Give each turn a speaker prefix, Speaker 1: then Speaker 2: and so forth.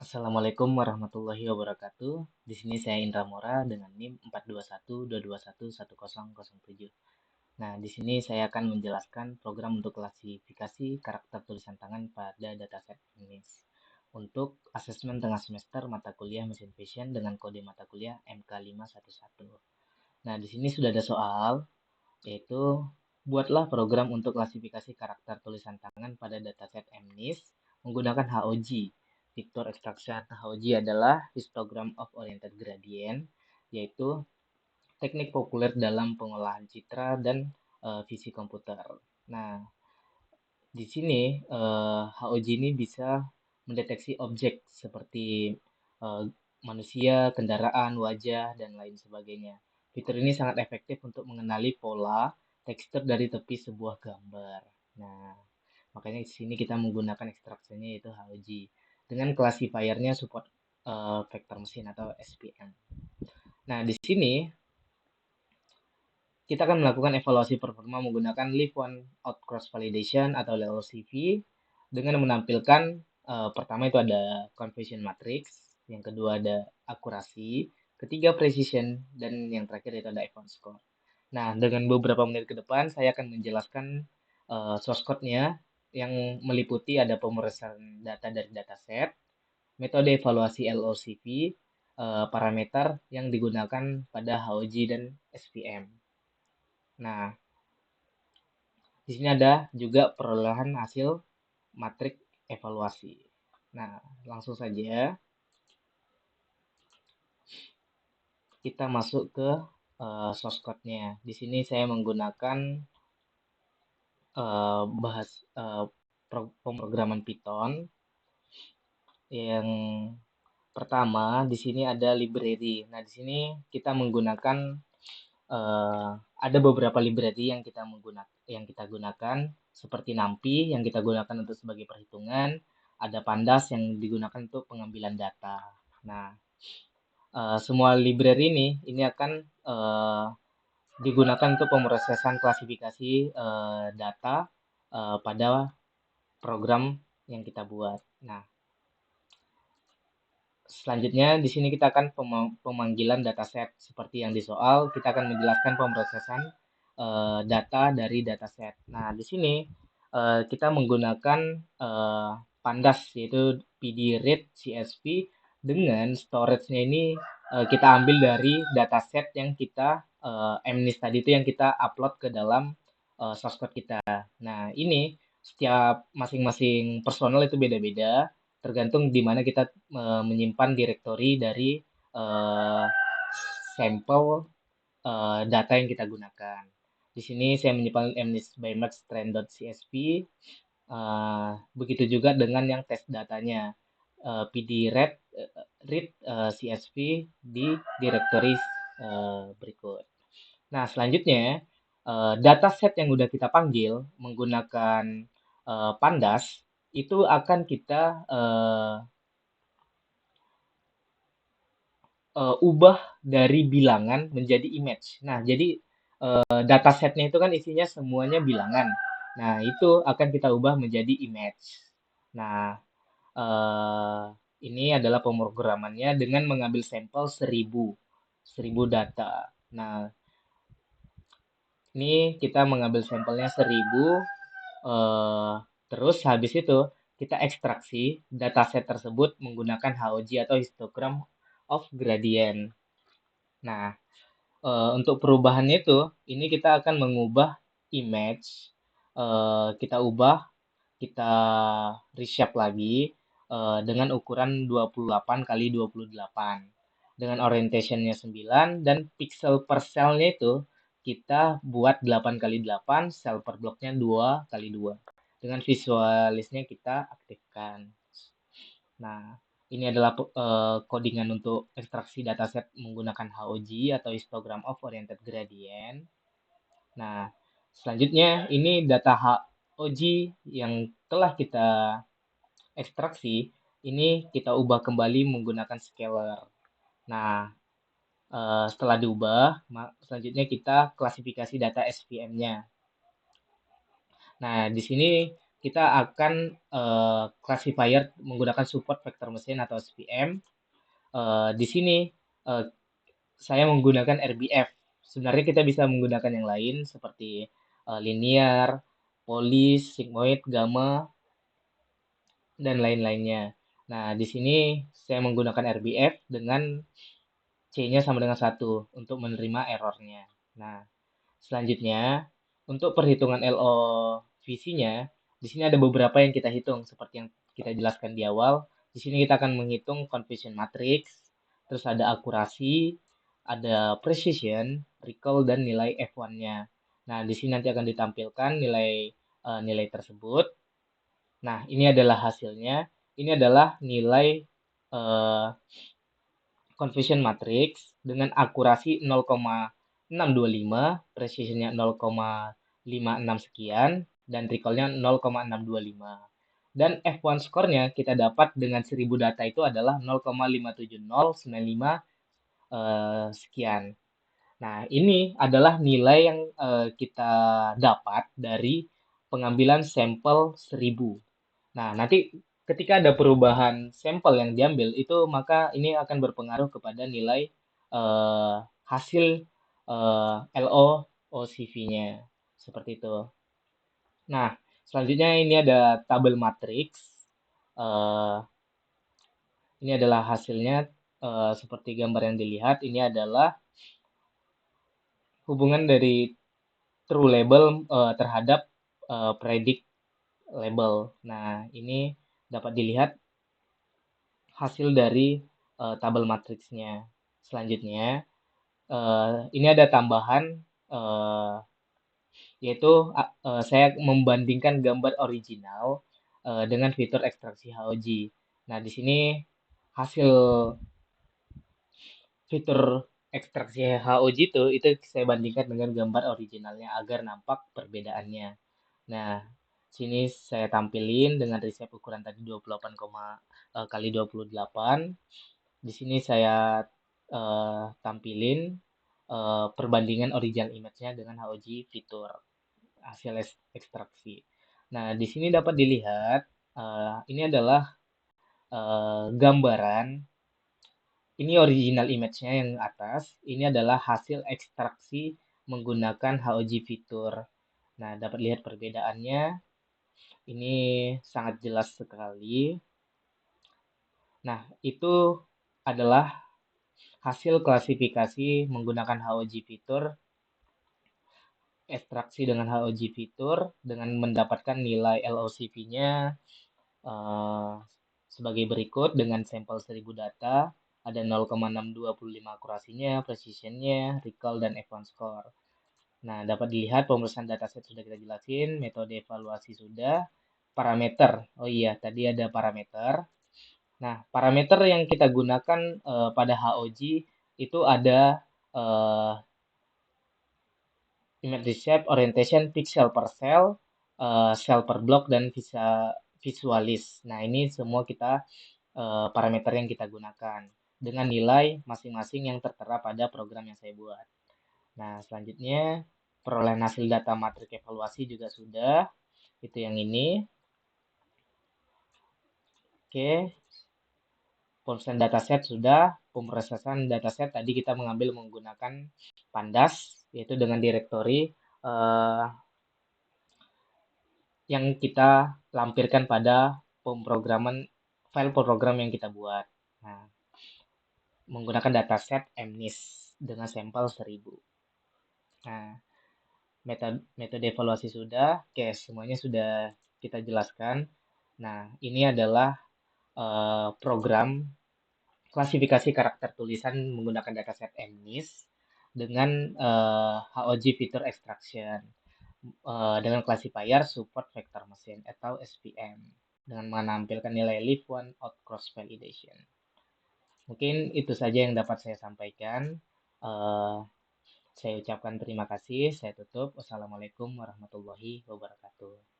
Speaker 1: Assalamualaikum warahmatullahi wabarakatuh. Di sini saya Indra Mora dengan NIM 42122110007. Nah, di sini saya akan menjelaskan program untuk klasifikasi karakter tulisan tangan pada dataset English untuk asesmen tengah semester mata kuliah mesin vision dengan kode mata kuliah MK511. Nah, di sini sudah ada soal, yaitu buatlah program untuk klasifikasi karakter tulisan tangan pada dataset MNIST menggunakan HOG. Vector Extraction HOG adalah Histogram of Oriented Gradient, yaitu teknik populer dalam pengolahan citra dan visi komputer. Nah, di sini HOG ini bisa mendeteksi objek seperti eh, manusia, kendaraan, wajah, dan lain sebagainya. Fitur ini sangat efektif untuk mengenali pola tekstur dari tepi sebuah gambar. Nah, makanya di sini kita menggunakan ekstraksinya yaitu HOG dengan classifiernya support vektor mesin atau SVM. Nah, di sini kita akan melakukan evaluasi performa menggunakan Leaf One Out Cross Validation atau LCV dengan menampilkan pertama itu ada conversion matrix, yang kedua ada akurasi, ketiga precision, dan yang terakhir itu ada event score. Nah, dengan beberapa menit ke depan saya akan menjelaskan source code-nya yang meliputi ada pemrosesan data dari dataset, metode evaluasi LOCV, parameter yang digunakan pada HOG dan SVM. Nah, di sini ada juga perolehan hasil matrik evaluasi. Nah, langsung saja kita masuk ke source code-nya. Di sini saya menggunakan bahas pemrograman Python. Yang pertama di sini ada library. Nah, di sini kita menggunakan eh, ada beberapa library yang kita gunakan seperti NumPy yang kita gunakan untuk sebagai perhitungan, ada Pandas yang digunakan untuk pengambilan data. Nah, semua library ini akan digunakan untuk pemrosesan klasifikasi data pada program yang kita buat. Nah, selanjutnya di sini kita akan pemanggilan dataset seperti yang di soal, kita akan menjelaskan pemrosesan data dari dataset. Nah, di sini kita menggunakan Pandas yaitu PD read CSV dengan storage-nya ini kita ambil dari dataset yang kita MNIST tadi itu yang kita upload ke dalam source code kita. Nah, ini setiap masing-masing personal itu beda-beda tergantung di mana kita menyimpan direktori dari uh, sampel data yang kita gunakan. Di sini saya menyimpan mnist.bymax.trend.csv. Begitu juga dengan yang tes datanya pd read csv di direktori berikut. Nah, selanjutnya dataset yang udah kita panggil menggunakan Pandas itu akan kita ubah dari bilangan menjadi image. Nah, jadi datasetnya itu kan isinya semuanya bilangan. Nah, itu akan kita ubah menjadi image. Nah, eh, ini adalah pemrogramannya dengan mengambil sampel 1000 data. Nah, ini kita mengambil sampelnya 1000, terus habis itu kita ekstraksi dataset tersebut menggunakan HOG atau histogram of gradient. Nah, untuk perubahannya itu, ini kita akan mengubah image, kita ubah, kita reshape lagi dengan ukuran 28 kali 28 dengan orientationnya 9 dan pixel per cell-nya itu kita buat 8 kali 8, cell per blocknya 2 kali 2. Dengan visualisnya kita aktifkan. Nah, ini adalah codingan untuk ekstraksi dataset menggunakan HOG atau Histogram of Oriented Gradient. Nah, selanjutnya ini data HOG yang telah kita ekstraksi, ini kita ubah kembali menggunakan scalar. Nah, setelah diubah, selanjutnya kita klasifikasi data SVM-nya. Nah, di sini kita akan classifier menggunakan support vector machine atau SVM. Di sini eh, saya menggunakan RBF. Sebenarnya kita bisa menggunakan yang lain seperti linear, polis, sigmoid, gamma, dan lain-lainnya. Nah, di sini saya menggunakan RBF dengan C-nya sama dengan 1 untuk menerima errornya. Nah, selanjutnya, untuk perhitungan LOVC-nya, di sini ada beberapa yang kita hitung, seperti yang kita jelaskan di awal. Di sini kita akan menghitung confusion matrix, terus ada akurasi, ada precision, recall, dan nilai F1-nya. Nah, di sini nanti akan ditampilkan nilai tersebut. Nah, ini adalah hasilnya. Ini adalah nilai eh, confusion matrix dengan akurasi 0,625, precisionnya 0,56 sekian, dan recallnya 0,625. Dan F1 score-nya kita dapat dengan 1000 data itu adalah 0,57095 sekian. Nah, ini adalah nilai yang kita dapat dari pengambilan sampel 1000. Nah, nanti ketika ada perubahan sampel yang diambil itu maka ini akan berpengaruh kepada nilai hasil LOCV-nya. Seperti itu. Nah, selanjutnya ini ada tabel matriks. Eh, ini adalah hasilnya seperti gambar yang dilihat. Ini adalah hubungan dari true label terhadap predict label. Nah, ini dapat dilihat hasil dari tabel matriksnya. Selanjutnya, ini ada tambahan uh, yaitu saya membandingkan gambar original dengan fitur ekstraksi HOG. Nah, di sini hasil fitur ekstraksi HOG itu saya bandingkan dengan gambar originalnya agar nampak perbedaannya. Nah, sini saya tampilin dengan resep ukuran tadi 28, kali 28. Di sini saya tampilin perbandingan original image-nya dengan HOG fitur hasil ekstraksi. Nah, di sini dapat dilihat ini adalah gambaran. Ini original image-nya yang atas. Ini adalah hasil ekstraksi menggunakan HOG fitur. Nah, dapat lihat perbedaannya. Ini sangat jelas sekali. Nah, itu adalah hasil klasifikasi menggunakan HOG fitur, ekstraksi dengan HOG fitur, dengan mendapatkan nilai LOCV-nya sebagai berikut dengan sampel 1000 data, ada 0,625 akurasinya, precisionnya, recall, dan F1 score. Nah, dapat dilihat pemeriksaan dataset sudah kita jelasin, metode evaluasi sudah, parameter. Oh iya, tadi ada parameter. Nah, parameter yang kita gunakan pada HOG itu ada image shape, orientation, pixel per cell, cell per block, dan visualis. Nah, ini semua kita parameter yang kita gunakan dengan nilai masing-masing yang tertera pada program yang saya buat. Nah, selanjutnya perolehan hasil data matrik evaluasi juga sudah. Itu yang ini. Oke, pemrosesan dataset sudah. Pemrosesan dataset tadi kita mengambil menggunakan Pandas, yaitu dengan direktori yang kita lampirkan pada pemrograman file program yang kita buat. Nah, menggunakan dataset MNIST dengan sampel 1000. Nah, metode evaluasi sudah, oke, semuanya sudah kita jelaskan. Nah, ini adalah program klasifikasi karakter tulisan menggunakan dataset MNIST dengan HOG Feature Extraction dengan classifier support vector machine atau SVM dengan menampilkan nilai leave one out cross validation. Mungkin itu saja yang dapat saya sampaikan. Saya ucapkan terima kasih. Saya tutup. Wassalamualaikum warahmatullahi wabarakatuh.